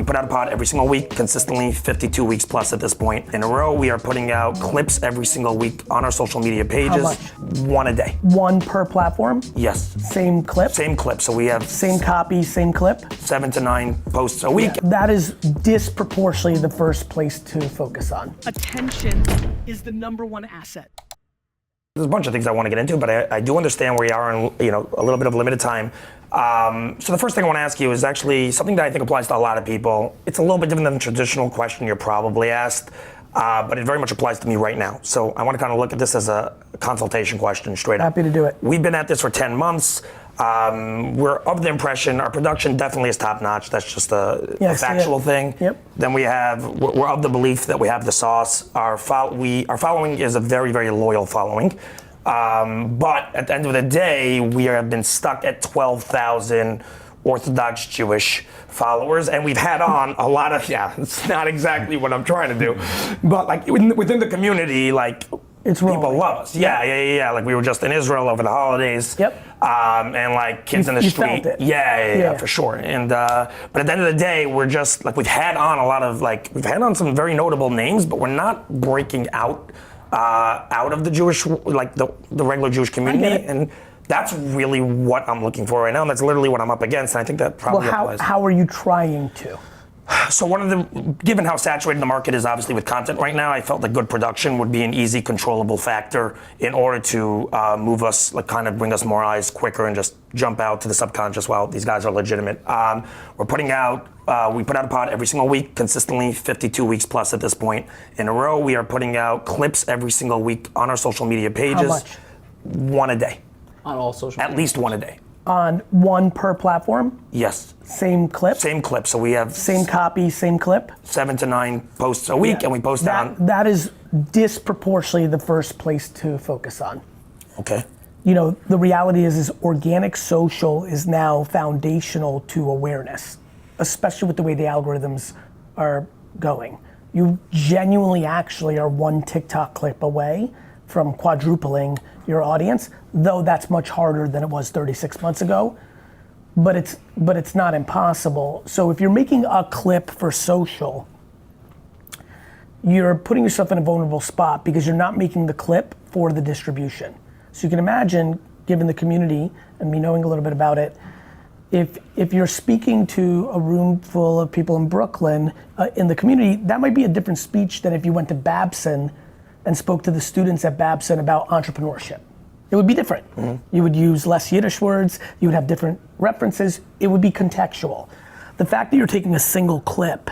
We put out a pod every single week, consistently 52 weeks plus at this point in a row. We are putting out clips every single week on our social media pages. How much? One a day. One per platform? Yes. Same clip? Same clip, so we have same copy, same clip? 7 to 9 posts a week. Yeah, that is disproportionately the first place to focus on. Attention is the #1 asset. There's a bunch of things I want to get into, but I do understand where you are in a little bit of limited time. So the first thing I want to ask you is actually something that I think applies to a lot of people. It's a little bit different than the traditional question you're probably asked, but it very much applies to me right now. So I want to kind of look at this as a consultation question straight up. Happy to do it. We've been at this for 10 months. We're of the impression our production definitely is top notch. That's just a factual thing. Yep. Then we're of the belief that we have the sauce. Our following is a very, very loyal following. But at the end of the day, we have been stuck at 12,000 Orthodox Jewish followers, and we've had on a lot of, it's not exactly what I'm trying to do, but like within the community, like, it's people love us. Yeah. Like we were just in Israel over the holidays. Yep. And like kids in the street. Felt it. Yeah, for sure. And but at the end of the day, we're just like we've had on some very notable names, but we're not breaking out of the Jewish, like the regular Jewish community. And that's really what I'm looking for right now. And that's literally what I'm up against. And I think that probably applies. How are you trying to? So given how saturated the market is obviously with content right now, I felt that good production would be an easy controllable factor in order to move us, like kind of bring us more eyes quicker and just jump out to the subconscious, wow, these guys are legitimate. We put out a pod every single week, consistently 52 weeks plus at this point in a row. We are putting out clips every single week on our social media pages. How much? One a day. On all social media? At least one a day. On one per platform? Yes. Same clip? Same clip, so we have same copy, same clip? 7 to 9 posts a week, and we post that is disproportionately the first place to focus on. Okay. The reality is organic social is now foundational to awareness, especially with the way the algorithms are going. You genuinely actually are one TikTok clip away from quadrupling your audience, though that's much harder than it was 36 months ago, but it's not impossible. So if you're making a clip for social, you're putting yourself in a vulnerable spot because you're not making the clip for the distribution. So you can imagine, given the community and me knowing a little bit about it, if you're speaking to a room full of people in Brooklyn in the community, that might be a different speech than if you went to Babson and spoke to the students at Babson about entrepreneurship. It would be different. Mm-hmm. You would use less Yiddish words, you would have different references, it would be contextual. The fact that you're taking a single clip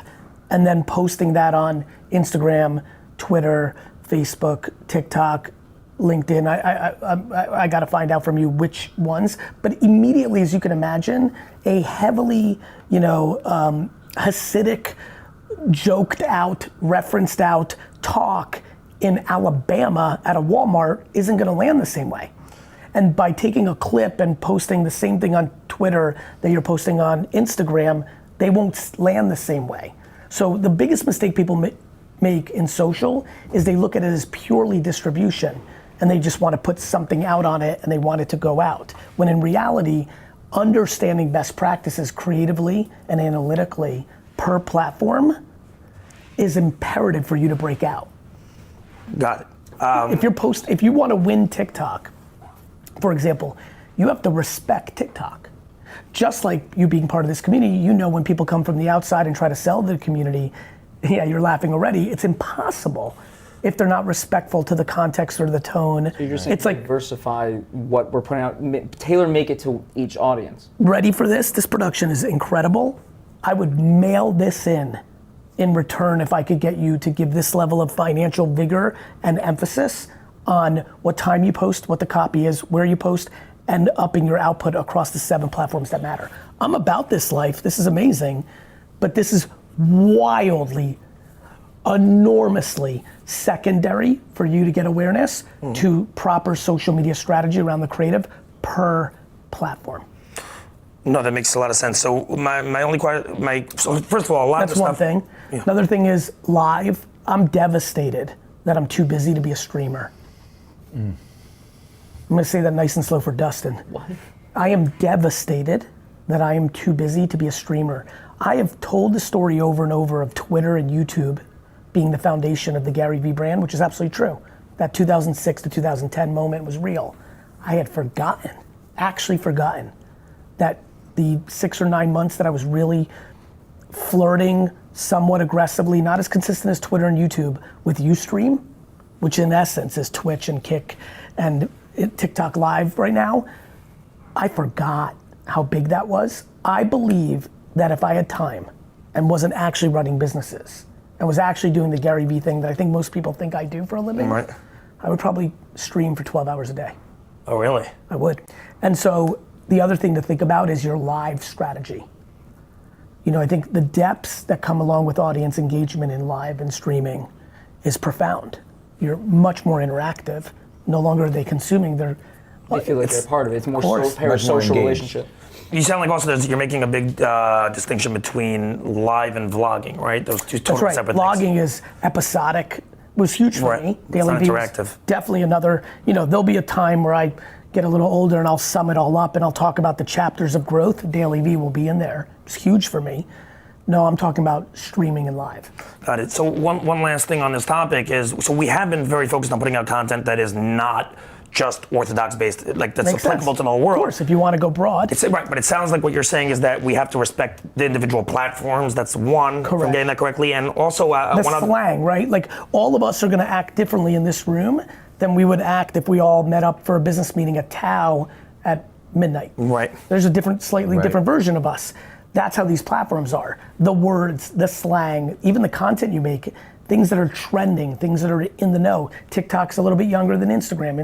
and then posting that on Instagram, Twitter, Facebook, TikTok, LinkedIn, I gotta find out from you which ones, but immediately, as you can imagine, a heavily, Hasidic, joked out, referenced out talk in Alabama at a Walmart isn't gonna land the same way. And by taking a clip and posting the same thing on Twitter that you're posting on Instagram, they won't land the same way. So the biggest mistake people make in social is they look at it as purely distribution and they just wanna put something out on it and they want it to go out. When in reality, understanding best practices creatively and analytically per platform is imperative for you to break out. Got it. If you want to win TikTok, for example, you have to respect TikTok. Just like you being part of this community, when people come from the outside and try to sell the community, you're laughing already. It's impossible if they're not respectful to the context or the tone. So you're saying it's like diversify what we're putting out, tailor make it to each audience. Ready for this? This production is incredible. I would mail this in return if I could get you to give this level of financial vigor and emphasis on what time you post, what the copy is, where you post, and upping your output across the 7 platforms that matter. I'm about this life, this is amazing, but this is wildly, enormously secondary for you to get awareness to proper social media strategy around the creative per platform. No, that makes a lot of sense. So my only question, so first of all, a lot That's of the one stuff. thing. Yeah. Another thing is live. I'm devastated that I'm too busy to be a streamer. I'm gonna say that nice and slow for Dustin. What? I am devastated that I am too busy to be a streamer. I have told the story over and over of Twitter and YouTube being the foundation of the GaryVee brand, which is absolutely true. That 2006 to 2010 moment was real. I had actually forgotten, that the 6 or 9 months that I was really flirting somewhat aggressively, not as consistent as Twitter and YouTube, with Ustream, which in essence is Twitch and Kick and TikTok Live right now. I forgot how big that was. I believe that if I had time and wasn't actually running businesses and was actually doing the GaryVee thing that I think most people think I do for a living, Right. I would probably stream for 12 hours a day. Oh, really? I would. And so the other thing to think about is your live strategy. You know, I think the depths that come along with audience engagement in live and streaming is profound. You're much more interactive. No longer are they consuming, They feel like they're part of it. It's more social relationship. You sound like also you're making a big distinction between live and vlogging, right? Those two totally That's right. separate Vlogging things. is episodic, was huge for Right. me. It's not Vee was interactive. definitely another, you know, there'll be a time where I get a little older and I'll sum it all up and I'll talk about the chapters of growth. DailyVee will be in there. It's huge for me. No, I'm talking about streaming and live. Got it. So one last thing on this topic is, so we have been very focused on putting out content that is not just orthodox based, like that's Makes applicable sense. to the whole world. Of course, if you want to go broad. It's right, but it sounds like what you're saying is that we have to respect the individual platforms. That's one, if I'm Correct. getting that correctly, and also the one other. slang, right? Like all of us are gonna act differently in this room than we would act if we all met up for a business meeting at Tao at midnight. Right. There's a different, slightly different version of us. That's how these platforms are. The words, the slang, even the content you make, things that are trending, things that are in the know. TikTok's a little bit younger than Instagram.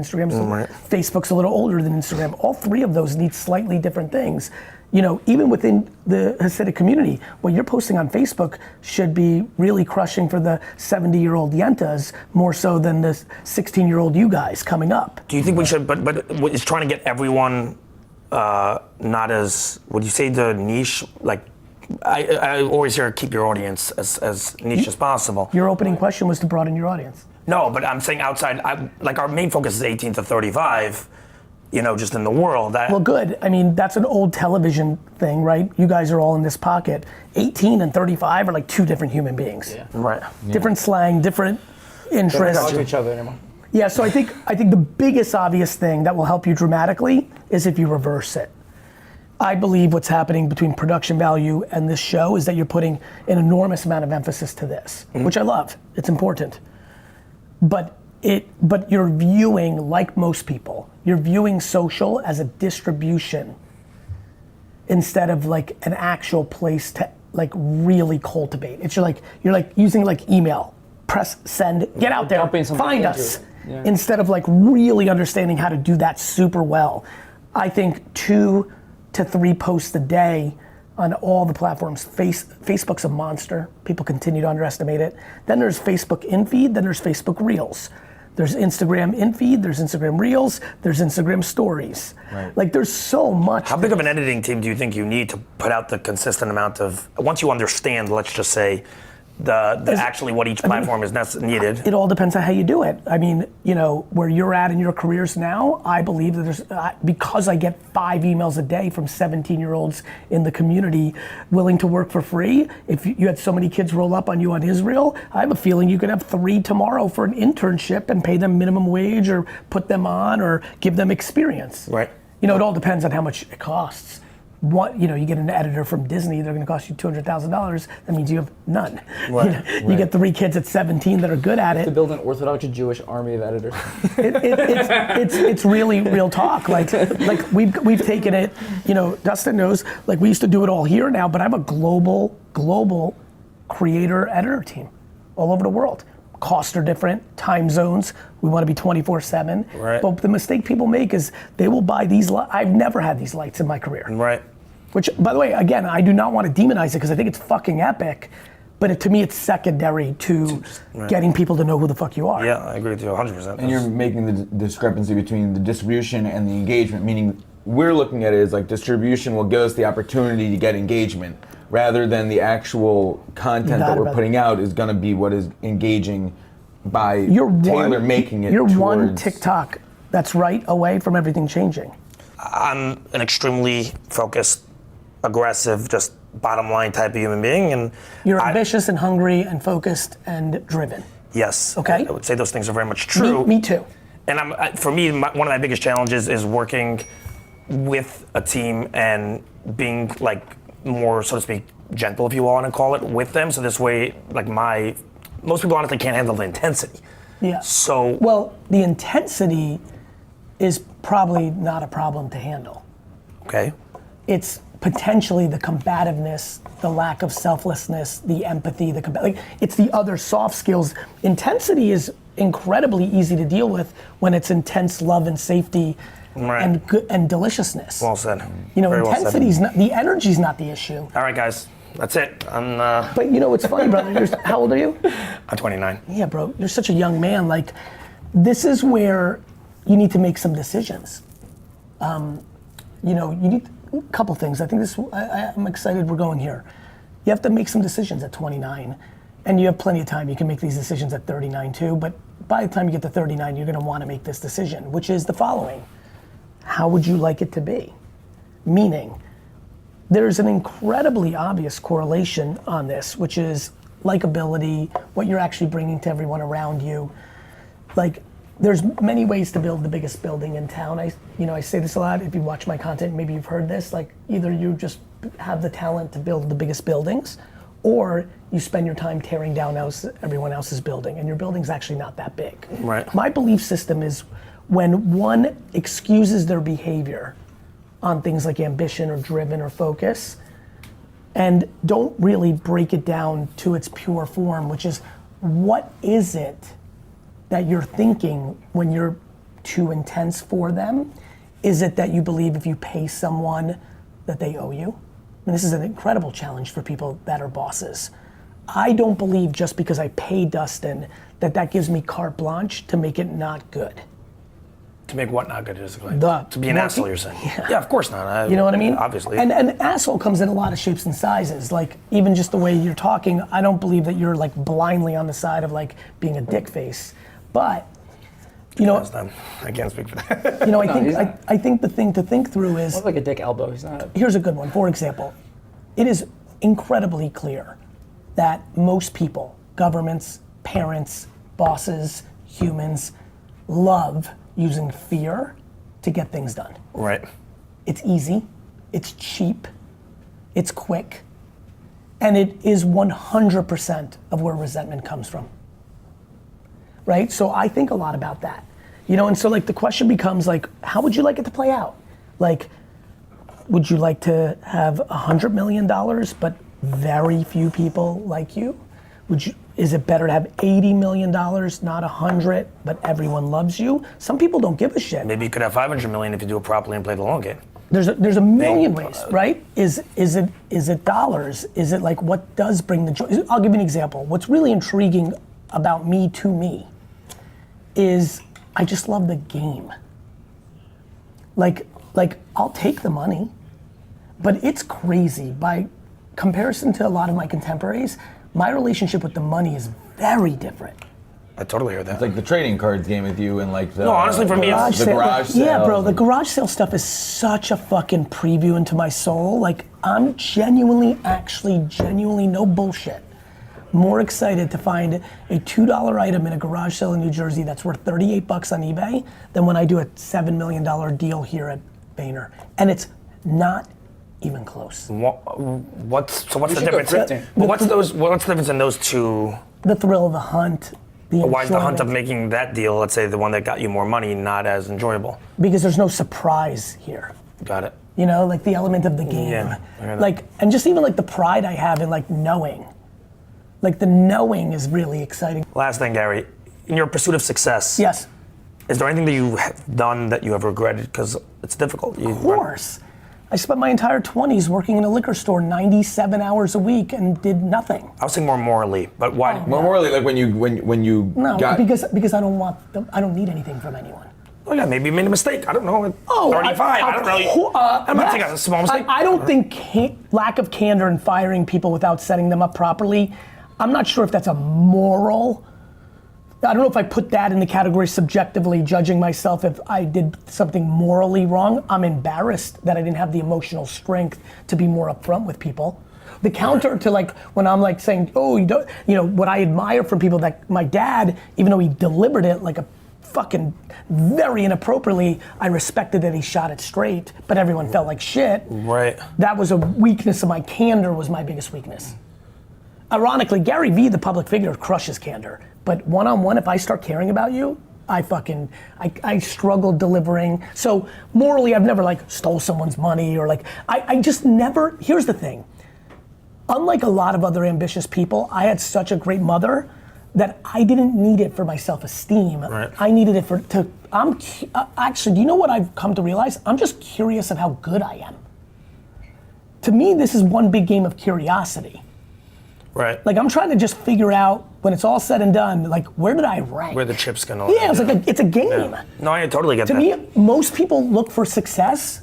Facebook's a little older than Instagram. All three of those need slightly different things. You know, even within the Hasidic community, what you're posting on Facebook should be really crushing for the 70-year-old Yentas more so than the 16-year-old you guys coming up. Do you think we should? But it's trying to get everyone not as, would you say, the niche? Like, I always hear keep your audience as niche as possible. Your opening question was to broaden your audience. No, but I'm saying outside. Like our main focus is 18 to 35. You know, just in the world. Well, good. I mean, that's an old television thing, right? You guys are all in this pocket. 18 and 35 are like two different human beings. Yeah. Right. Different slang, different Don't interests. talk to each other anymore. Yeah, so I think the biggest obvious thing that will help you dramatically is if you reverse it. I believe what's happening between production value and this show is that you're putting an enormous amount of emphasis to this, which I love. It's important. But you're viewing, like most people, you're viewing social as a distribution instead of like an actual place to like really cultivate. It's you're like using like email, press send, get out there, Dumping something find into us. it. Yeah. Instead of like really understanding how to do that super well. I think 2 to 3 posts a day on all the platforms. Facebook's a monster. People continue to underestimate it. Then there's Facebook in-feed, then there's Facebook Reels. There's Instagram in-feed, there's Instagram Reels, there's Instagram Stories. Right. Like there's so much. How big of an editing team do you think you need to put out the consistent amount of, once you understand, let's just say, actually what each platform is needed? It all depends on how you do it. I mean, you know, where you're at in your careers now, I believe that there's, because I get 5 emails a day from 17-year-olds in the community willing to work for free. If you had so many kids roll up on you on Israel, I have a feeling you could have 3 tomorrow for an internship and pay them minimum wage or put them on or give them experience. Right. You know, it all depends on how much it costs. You know, you get an editor from Disney, they're gonna cost you $200,000. That means you have none. Right. You get 3 kids at 17 that are good at it. To build an Orthodox Jewish army of editors. It's really real talk. Like we've taken it. You know, Dustin knows. Like we used to do it all here now, but I have a global creator editor team all over the world. Costs are different, time zones. We want to be 24/7. Right. But the mistake people make is they will buy these. I've never had these lights in my career. Right. Which, by the way, again, I do not want to demonize it because I think it's fucking epic. But to me, it's secondary to getting people to know who the fuck you are. Yeah, I agree with you 100%. And you're making the discrepancy between the distribution and the engagement, meaning we're looking at it as like distribution will give us the opportunity to get engagement, rather than the actual content that we're putting out is going to be what is engaging by tailor making it. You're one TikTok that's right away from everything changing. I'm an extremely focused aggressive, just bottom line type of human being. And You're ambitious and hungry and focused and driven. yes, Okay. I would say those things are very much true. Me too. And for me, one of my biggest challenges is working with a team and being like more, so to speak, gentle, if you want to call it, with them. So this way, like most people honestly can't handle the intensity. Yeah. So Well, the intensity is probably not a problem to handle. okay, It's potentially the combativeness, the lack of selflessness, the empathy, it's the other soft skills. Intensity is incredibly easy to deal with when it's intense love and safety Right. and deliciousness. well said. You know, Very well said. intensity's not, the energy's not the issue. All right, guys, that's it. But you know what's funny, brother? How old are you? I'm 29. Yeah, bro, you're such a young man. Like, this is where you need to make some decisions. You know, you need a couple things. I think I'm excited we're going here. You have to make some decisions at 29, and you have plenty of time. You can make these decisions at 39 too, but by the time you get to 39, you're gonna wanna make this decision, which is the following. How would you like it to be? Meaning, there's an incredibly obvious correlation on this, which is likability, what you're actually bringing to everyone around you. Like, there's many ways to build the biggest building in town. I say this a lot. If you watch my content, maybe you've heard this. Like, either you just have the talent to build the biggest buildings, or you spend your time tearing down everyone else's building, and your building's actually not that big. Right. My belief system is when one excuses their behavior on things like ambition or driven or focus, and don't really break it down to its pure form, which is, what is it that you're thinking when you're too intense for them? Is it that you believe if you pay someone that they owe you? And this is an incredible challenge for people that are bosses. I don't believe just because I pay Dustin that gives me carte blanche to make it not good. To make what not good, basically? The To be an asshole, you're saying? Yeah, of course not. You know what I mean? Obviously. And asshole comes in a lot of shapes and sizes. Like, even just the way you're talking, I don't believe that you're like blindly on the side of like being a dick face. But, you know, I can't speak for that. you know, he's not. I think the thing to think through is, More like a dick elbow. He's not. here's a good one. For example, it is incredibly clear that most people, governments, parents, bosses, humans, love using fear to get things done. Right. It's easy, it's cheap, it's quick, and it is 100% of where resentment comes from. Right? So I think a lot about that. You know, and so like the question becomes like, how would you like it to play out? Like, would you like to have $100 million but very few people like you? Is it better to have $80 million, not 100, but everyone loves you? Some people don't give a shit. Maybe you could have 500 million if you do it properly and play the long game. There's a million ways, right? Is it dollars? Is it like, what does bring the joy? I'll give you an example. What's really intriguing about me to me is I just love the game. Like I'll take the money, but it's crazy. By comparison to a lot of my contemporaries, my relationship with the money is very different. I totally hear that. It's like the trading cards game with you and like the No, honestly, for me, it's the garage sale. Yeah, bro, the garage sale stuff is such a fucking preview into my soul. Like, I'm genuinely, no bullshit, more excited to find a $2 item in a garage sale in New Jersey that's worth 38 bucks on eBay than when I do a $7 million deal here at Vayner. And it's not even close. What's the should go difference? thrifting. What's the difference in those two? The thrill of the hunt, the Why is the hunt of enjoyment. making that deal, let's say the one that got you more money, not as enjoyable? Because there's no surprise here. Got it. You know, like the element of the game. Yeah, I hear that. Like, and just even like the pride I have in like knowing. Like the knowing is really exciting. Last thing, Gary, in your pursuit of success, Yes, is there anything that you have done that you have regretted? Because it's difficult. of course. I spent my entire 20s working in a liquor store 97 hours a week and did nothing. I was saying more morally, but why? More morally, like when you No, got because I don't need anything from anyone. Oh yeah, maybe you made a mistake. I don't know. At 35, I don't really. I'm not saying it's a small mistake. I don't think lack of candor and firing people without setting them up properly, I'm not sure if that's a moral I don't know if I put that in the category subjectively judging myself if I did something morally wrong. I'm embarrassed that I didn't have the emotional strength to be more upfront with people. The counter to like when I'm like saying, oh, you don't, you know, what I admire from people that my dad, even though he delivered it like a fucking very inappropriately, I respected that he shot it straight, but everyone felt like shit. Right. That was a weakness of my candor was my biggest weakness. Ironically, GaryVee, the public figure, crushes candor. But one-on-one, if I start caring about you, I struggle delivering. So morally, I've never like stole someone's money or like, I just never, here's the thing. Unlike a lot of other ambitious people, I had such a great mother that I didn't need it for my self-esteem. Right. I needed it actually, do you know what I've come to realize? I'm just curious of how good I am. To me, this is one big game of curiosity. Right. Like I'm trying to just figure out when it's all said and done, like where did I rank? Where the chips gonna land. Yeah, it's like it's a game. Yeah. No, I totally get that. To me, most people look for success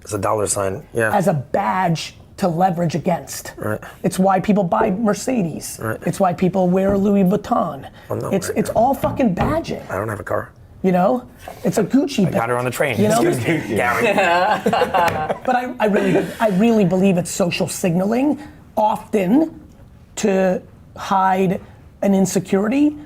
it's a dollar sign, yeah. as a badge to leverage against. Right. It's why people buy Mercedes. Right. It's why people wear Louis Vuitton. Well, no, it's all fucking badging. I don't have a car. You know? It's a Gucci bag. Got her on the train. You know? Gary. But I really believe it's social signaling, often to hide an insecurity.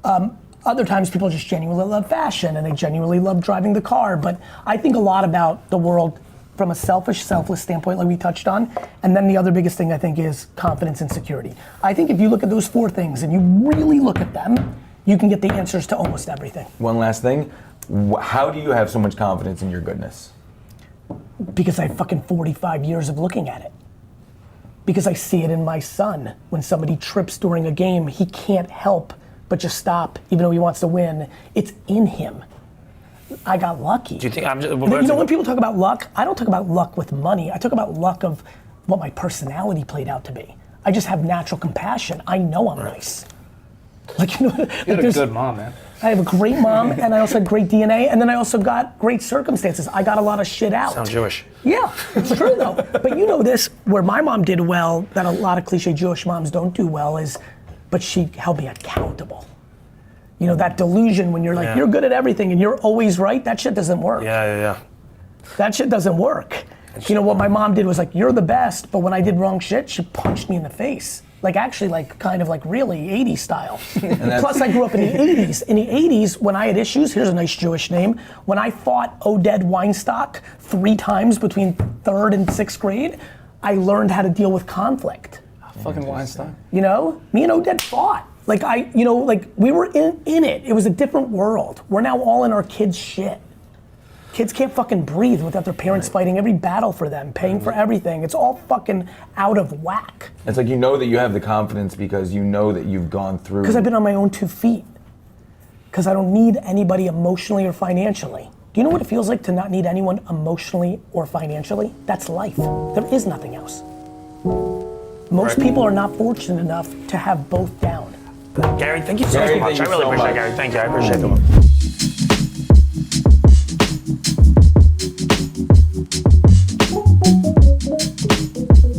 Other times people just genuinely love fashion and they genuinely love driving the car. But I think a lot about the world from a selfish, selfless standpoint like we touched on. And then the other biggest thing I think is confidence and security. I think if you look at those four things and you really look at them, you can get the answers to almost everything. One last thing, how do you have so much confidence in your goodness? Because I have fucking 45 years of looking at it. Because I see it in my son. When somebody trips during a game, he can't help but just stop, even though he wants to win. It's in him. I got lucky. Do you think I'm just, you know when people talk about luck, I don't talk about luck with money. I talk about luck of what my personality played out to be. I just have natural compassion. I know I'm nice. Like, you know, You had a good mom, man. I have a great mom, and I also had great DNA, and then I also got great circumstances. I got a lot of shit out. Sound Jewish. Yeah, it's true though. But you know this, where my mom did well, that a lot of cliche Jewish moms don't do well is, but she held me accountable. You know, that delusion when you're like, you're good at everything and you're always right, that shit doesn't work. Yeah. That shit doesn't work. You know, what my mom did was like, you're the best, but when I did wrong shit, she punched me in the face. Like actually like kind of like really 80s style. Plus I grew up in the 80s. In the 80s, when I had issues, here's a nice Jewish name, when I fought Oded Weinstock 3 times between 3rd and 6th grade, I learned how to deal with conflict. Fucking Weinstein. You know, me and Oded fought. Like we were in it. It was a different world. We're now all in our kids' shit. Kids can't fucking breathe without their parents fighting every battle for them, paying for everything. It's all fucking out of whack. It's like you know that you have the confidence because you know that you've gone through. Because I've been on my own 2 feet. Because I don't need anybody emotionally or financially. Do you know what it feels like to not need anyone emotionally or financially? That's life. There is nothing else. Most people are not fortunate enough to have both down. Gary, thank you so Gary, much. thank I you really so appreciate it, much. Gary. Thank you. I appreciate it.